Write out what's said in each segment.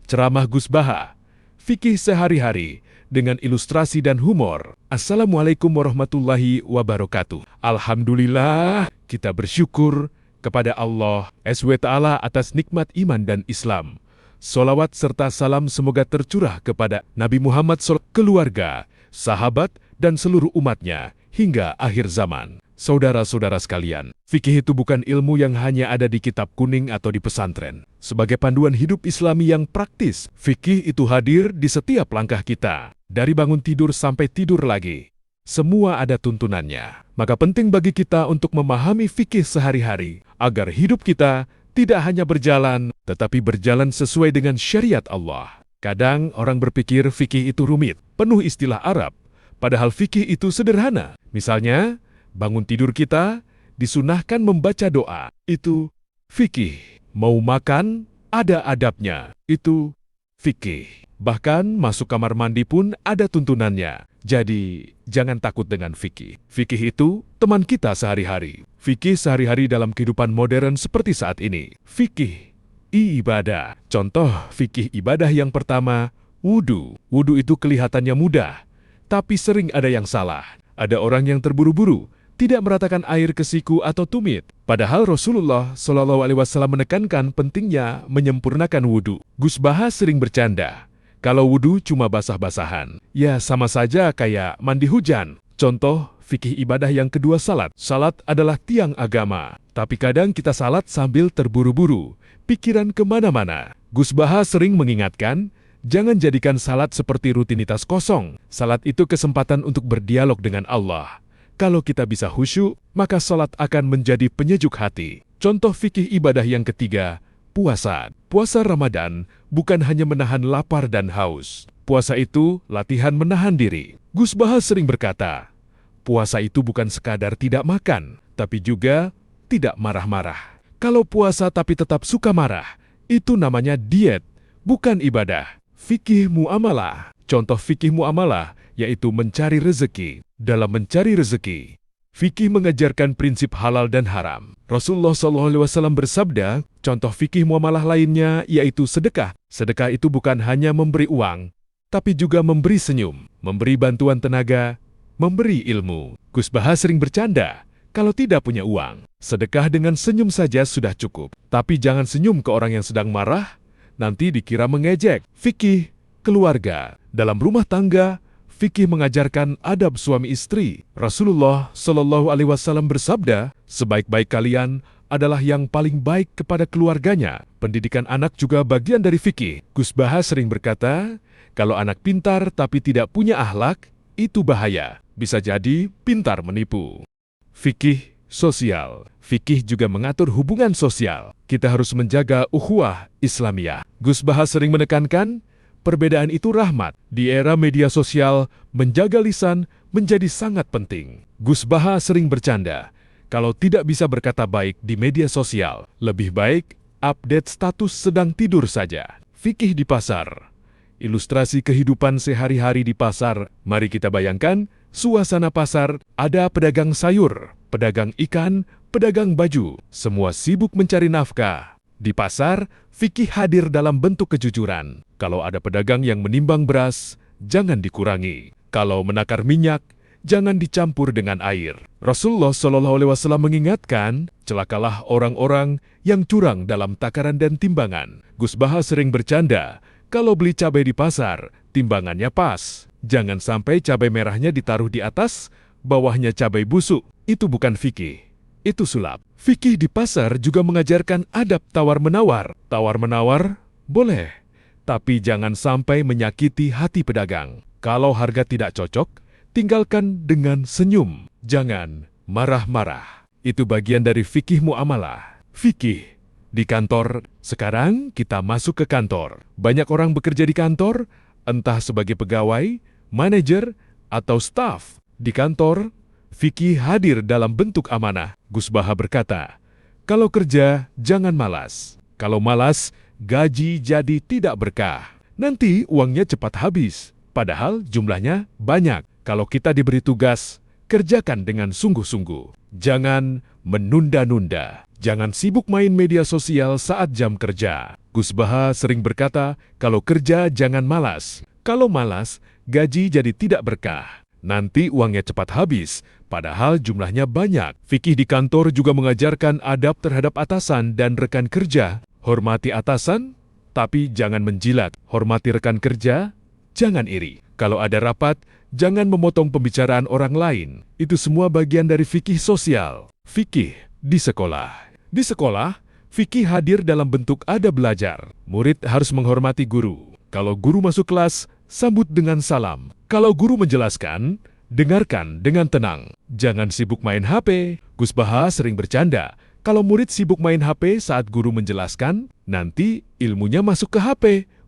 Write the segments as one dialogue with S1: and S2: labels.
S1: Ceramah Gus Baha, fikih sehari-hari dengan ilustrasi dan humor. Assalamualaikum warahmatullahi wabarakatuh. Alhamdulillah, kita bersyukur kepada Allah SWT atas nikmat iman dan Islam. Salawat serta salam semoga tercurah kepada Nabi Muhammad SAW, keluarga, sahabat, dan seluruh umatnya hingga akhir zaman. Saudara-saudara sekalian, fikih itu bukan ilmu yang hanya ada di kitab kuning atau di pesantren. Sebagai panduan hidup Islami yang praktis, fikih itu hadir di setiap langkah kita. Dari bangun tidur sampai tidur lagi, semua ada tuntunannya. Maka penting bagi kita untuk memahami fikih sehari-hari, agar hidup kita tidak hanya berjalan, tetapi berjalan sesuai dengan syariat Allah. Kadang orang berpikir fikih itu rumit, penuh istilah Arab, padahal fikih itu sederhana. Misalnya, bangun tidur kita disunahkan membaca doa, itu fikih. Mau makan, ada adabnya, itu fikih. Bahkan masuk kamar mandi pun ada tuntunannya. Jadi, jangan takut dengan fikih. Fikih itu teman kita sehari-hari. Fikih sehari-hari dalam kehidupan modern seperti saat ini. Fikih ibadah. Contoh fikih ibadah yang pertama, wudu. Wudu itu kelihatannya mudah, tapi sering ada yang salah. Ada orang yang terburu-buru, tidak meratakan air ke siku atau tumit. Padahal Rasulullah SAW menekankan pentingnya menyempurnakan wudu. Gus Baha sering bercanda, kalau wudu cuma basah-basahan, ya sama saja kayak mandi hujan. Contoh fikih ibadah yang kedua, salat. Salat adalah tiang agama, tapi kadang kita salat sambil terburu-buru, pikiran kemana-mana. Gus Baha sering mengingatkan, jangan jadikan salat seperti rutinitas kosong. Salat itu kesempatan untuk berdialog dengan Allah. Kalau kita bisa khusyuk, maka salat akan menjadi penyejuk hati. Contoh fikih ibadah yang ketiga, puasa. Puasa Ramadan bukan hanya menahan lapar dan haus. Puasa itu latihan menahan diri. Gus Baha sering berkata, puasa itu bukan sekadar tidak makan, tapi juga tidak marah-marah. Kalau puasa tapi tetap suka marah, itu namanya diet, bukan ibadah. Fikih muamalah. Contoh fikih muamalah yaitu mencari rezeki. Dalam mencari rezeki, fikih mengajarkan prinsip halal dan haram. Rasulullah SAW bersabda, contoh fikih muamalah lainnya yaitu sedekah. Sedekah itu bukan hanya memberi uang, tapi juga memberi senyum, memberi bantuan tenaga, memberi ilmu. Gus Baha sering bercanda, kalau tidak punya uang, sedekah dengan senyum saja sudah cukup. Tapi jangan senyum ke orang yang sedang marah, nanti dikira mengejek. Fikih keluarga. Dalam rumah tangga, fikih mengajarkan adab suami istri. Rasulullah SAW bersabda, sebaik-baik kalian adalah yang paling baik kepada keluarganya. Pendidikan anak juga bagian dari fikih. Gus Baha sering berkata, kalau anak pintar tapi tidak punya akhlak, itu bahaya. Bisa jadi pintar menipu. Fikih sosial. Fikih juga mengatur hubungan sosial. Kita harus menjaga ukhuwah Islamiyah. Gus Baha sering menekankan, perbedaan itu rahmat. Di era media sosial, menjaga lisan menjadi sangat penting. Gus Baha sering bercanda, kalau tidak bisa berkata baik di media sosial, lebih baik update status sedang tidur saja. Fikih di pasar. Ilustrasi kehidupan sehari-hari di pasar. Mari kita bayangkan, suasana pasar, ada pedagang sayur, pedagang ikan, pedagang baju. Semua sibuk mencari nafkah. Di pasar, fikih hadir dalam bentuk kejujuran. Kalau ada pedagang yang menimbang beras, jangan dikurangi. Kalau menakar minyak, jangan dicampur dengan air. Rasulullah SAW mengingatkan, celakalah orang-orang yang curang dalam takaran dan timbangan. Gus Baha sering bercanda, kalau beli cabai di pasar, timbangannya pas. Jangan sampai cabai merahnya ditaruh di atas, bawahnya cabai busuk. Itu bukan fikih, itu sulap. Fikih di pasar juga mengajarkan adab tawar-menawar. Tawar-menawar boleh, tapi jangan sampai menyakiti hati pedagang. Kalau harga tidak cocok, tinggalkan dengan senyum. Jangan marah-marah. Itu bagian dari fikih muamalah. Fikih di kantor. Sekarang kita masuk ke kantor. Banyak orang bekerja di kantor, entah sebagai pegawai, manajer, atau staf. Di kantor, fikih hadir dalam bentuk amanah. Gus Baha berkata, kalau kerja jangan malas. Kalau malas, gaji jadi tidak berkah. Nanti uangnya cepat habis, padahal jumlahnya banyak. Kalau kita diberi tugas, kerjakan dengan sungguh-sungguh. Jangan menunda-nunda. Jangan sibuk main media sosial saat jam kerja. Gus Baha sering berkata, kalau kerja jangan malas. Kalau malas, gaji jadi tidak berkah. Nanti uangnya cepat habis, padahal jumlahnya banyak. Fikih di kantor juga mengajarkan adab terhadap atasan dan rekan kerja. Hormati atasan, tapi jangan menjilat. Hormati rekan kerja, jangan iri. Kalau ada rapat, jangan memotong pembicaraan orang lain. Itu semua bagian dari fikih sosial. Fikih di sekolah. Di sekolah, fikih hadir dalam bentuk ada belajar. Murid harus menghormati guru. Kalau guru masuk kelas, sambut dengan salam. Kalau guru menjelaskan, dengarkan dengan tenang. Jangan sibuk main HP. Gus Baha sering bercanda. Kalau murid sibuk main HP saat guru menjelaskan, nanti ilmunya masuk ke HP,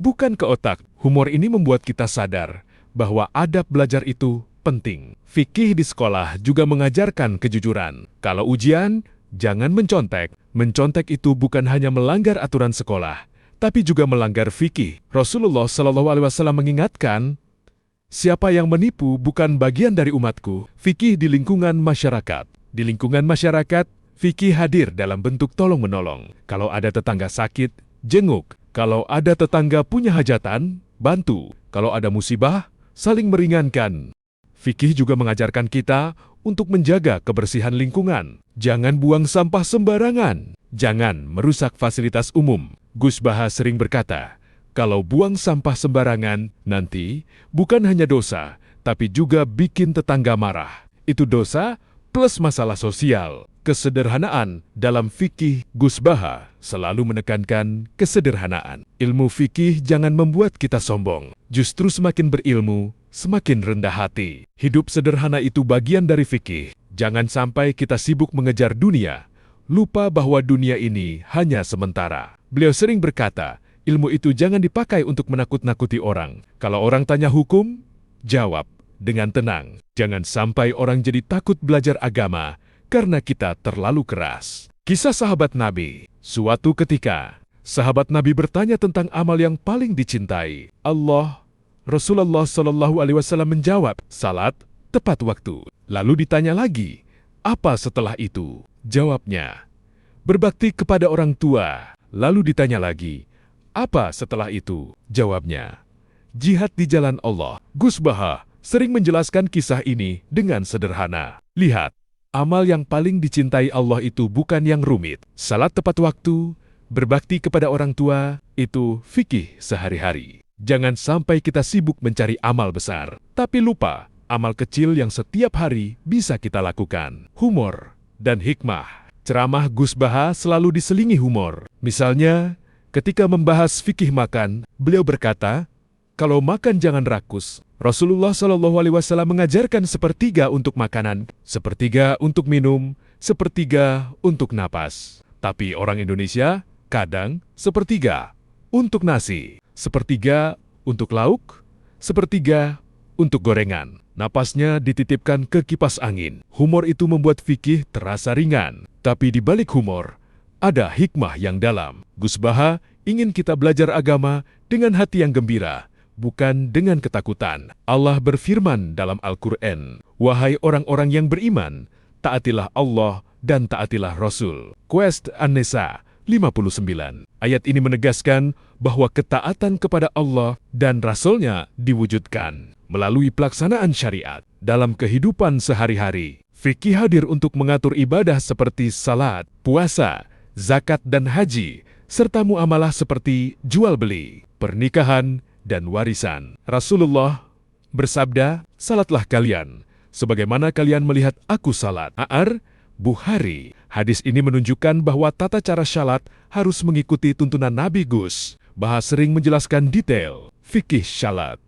S1: bukan ke otak. Humor ini membuat kita sadar bahwa adab belajar itu penting. Fikih di sekolah juga mengajarkan kejujuran. Kalau ujian, jangan mencontek. Mencontek itu bukan hanya melanggar aturan sekolah, tapi juga melanggar fikih. Rasulullah SAW mengingatkan, siapa yang menipu bukan bagian dari umatku. Fikih di lingkungan masyarakat. Di lingkungan masyarakat, fikih hadir dalam bentuk tolong-menolong. Kalau ada tetangga sakit, jenguk. Kalau ada tetangga punya hajatan, bantu. Kalau ada musibah, saling meringankan. Fikih juga mengajarkan kita untuk menjaga kebersihan lingkungan. Jangan buang sampah sembarangan. Jangan merusak fasilitas umum. Gus Baha sering berkata, kalau buang sampah sembarangan, nanti bukan hanya dosa, tapi juga bikin tetangga marah. Itu dosa plus masalah sosial. Kesederhanaan dalam fikih Gus Baha selalu menekankan kesederhanaan. Ilmu fikih jangan membuat kita sombong. Justru semakin berilmu, semakin rendah hati. Hidup sederhana itu bagian dari fikih. Jangan sampai kita sibuk mengejar dunia, lupa bahwa dunia ini hanya sementara. Beliau sering berkata, ilmu itu jangan dipakai untuk menakut-nakuti orang. Kalau orang tanya hukum, jawab dengan tenang. Jangan sampai orang jadi takut belajar agama karena kita terlalu keras. Kisah sahabat Nabi. Suatu ketika, sahabat Nabi bertanya tentang amal yang paling dicintai Allah. Rasulullah SAW menjawab, salat tepat waktu. Lalu ditanya lagi, apa setelah itu? Jawabnya, berbakti kepada orang tua. Lalu ditanya lagi, apa setelah itu? Jawabnya, jihad di jalan Allah. Gus Baha sering menjelaskan kisah ini dengan sederhana. Lihat, amal yang paling dicintai Allah itu bukan yang rumit. Salat tepat waktu, berbakti kepada orang tua, itu fikih sehari-hari. Jangan sampai kita sibuk mencari amal besar, tapi lupa amal kecil yang setiap hari bisa kita lakukan. Humor dan hikmah. Ceramah Gus Baha selalu diselingi humor. Misalnya, ketika membahas fikih makan, beliau berkata, kalau makan jangan rakus. Rasulullah SAW mengajarkan sepertiga untuk makanan, sepertiga untuk minum, sepertiga untuk napas. Tapi orang Indonesia kadang sepertiga untuk nasi, sepertiga untuk lauk, sepertiga untuk gorengan. Napasnya dititipkan ke kipas angin. Humor itu membuat fikih terasa ringan. Tapi di balik humor, ada hikmah yang dalam. Gus Baha ingin kita belajar agama dengan hati yang gembira, bukan dengan ketakutan. Allah berfirman dalam Al-Quran, wahai orang-orang yang beriman, taatilah Allah dan taatilah Rasul. Quest An-Nisa 59. Ayat ini menegaskan bahwa ketaatan kepada Allah dan Rasul-Nya diwujudkan melalui pelaksanaan syariat dalam kehidupan sehari-hari. Fikih hadir untuk mengatur ibadah seperti salat, puasa, zakat dan haji, serta muamalah seperti jual-beli, pernikahan, dan warisan. Rasulullah bersabda, salatlah kalian, sebagaimana kalian melihat aku salat. A'ar, Bukhari. Hadis ini menunjukkan bahwa tata cara salat harus mengikuti tuntunan Nabi. Gus Baha sering menjelaskan detail fikih salat,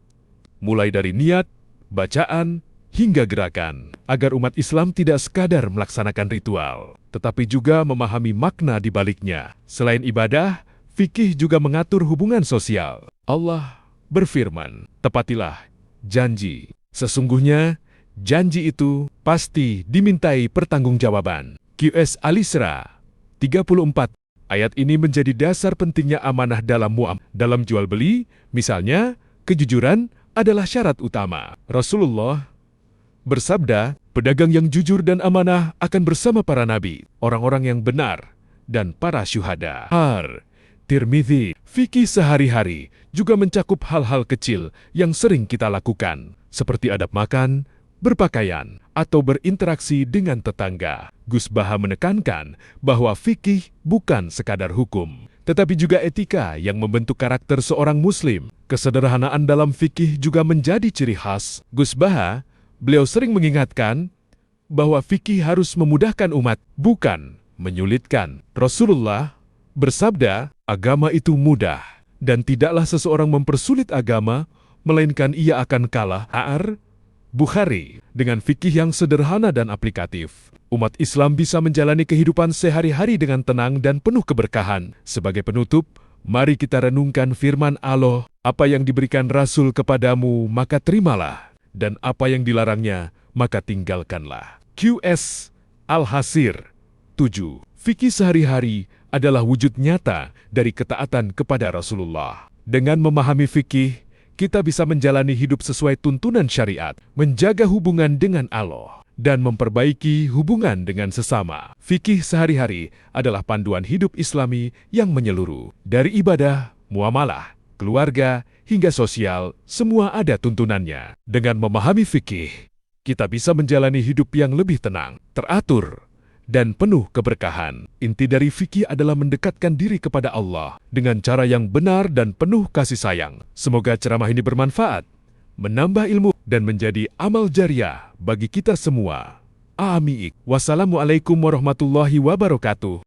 S1: mulai dari niat, bacaan, hingga gerakan, agar umat Islam tidak sekadar melaksanakan ritual, tetapi juga memahami makna di baliknya. Selain ibadah, fikih juga mengatur hubungan sosial. Allah berfirman, tepatilah janji. Sesungguhnya, janji itu pasti dimintai pertanggungjawaban. QS Al-Isra 34. Ayat ini menjadi dasar pentingnya amanah dalam dalam jual-beli, misalnya, kejujuran adalah syarat utama. Rasulullah bersabda, pedagang yang jujur dan amanah akan bersama para nabi, orang-orang yang benar, dan para syuhada. Tirmidzi. Fikih sehari-hari juga mencakup hal-hal kecil yang sering kita lakukan, seperti adab makan, berpakaian, atau berinteraksi dengan tetangga. Gus Baha menekankan bahwa fikih bukan sekadar hukum, tetapi juga etika yang membentuk karakter seorang muslim. Kesederhanaan dalam fikih juga menjadi ciri khas Gus Baha. Beliau sering mengingatkan bahwa fikih harus memudahkan umat, bukan menyulitkan. Rasulullah bersabda, agama itu mudah, dan tidaklah seseorang mempersulit agama, melainkan ia akan kalah. Bukhari. Dengan fikih yang sederhana dan aplikatif, umat Islam bisa menjalani kehidupan sehari-hari dengan tenang dan penuh keberkahan. Sebagai penutup, mari kita renungkan firman Allah, apa yang diberikan Rasul kepadamu, maka terimalah, dan apa yang dilarangnya, maka tinggalkanlah. QS Al-Hasir 7. Fikih sehari-hari adalah wujud nyata dari ketaatan kepada Rasulullah. Dengan memahami fikih, kita bisa menjalani hidup sesuai tuntunan syariat, menjaga hubungan dengan Allah, dan memperbaiki hubungan dengan sesama. Fikih sehari-hari adalah panduan hidup Islami yang menyeluruh. Dari ibadah, muamalah, keluarga, hingga sosial, semua ada tuntunannya. Dengan memahami fikih, kita bisa menjalani hidup yang lebih tenang, teratur, dan penuh keberkahan. Inti dari fikih adalah mendekatkan diri kepada Allah dengan cara yang benar dan penuh kasih sayang. Semoga ceramah ini bermanfaat, menambah ilmu, dan menjadi amal jariah bagi kita semua. Amin. Wassalamualaikum warahmatullahi wabarakatuh.